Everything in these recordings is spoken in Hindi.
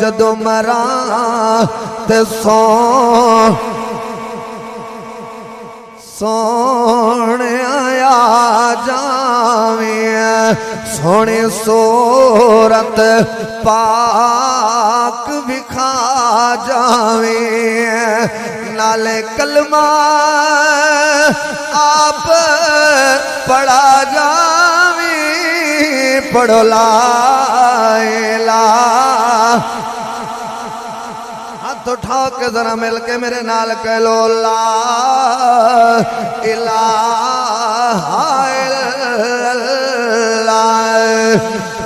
जदों मरा ते सोने आया जावे सोने सूरत पाक विखा जावे नाले कलमा आप पढ़ा जावे पढ़ो ला हाथ उठा के जरा मिल के मेरे नाल कह लो ला इलाहा इल्लल्लाह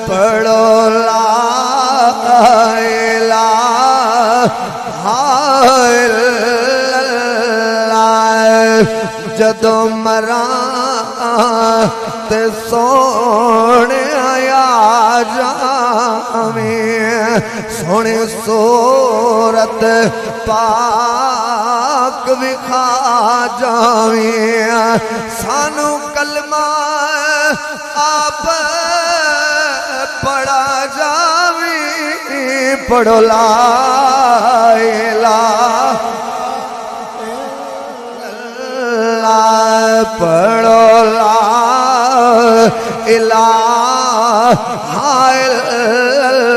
पढ़ो ला इलाहा इल्लल्लाह जदों मरा ते सोने आया जावे सोने सूरत पाक विखा जावे सानू कलमा आप पढ़ा जावे पढ़ो ला पढ़ो ला इलाहा इल्लल्लाह।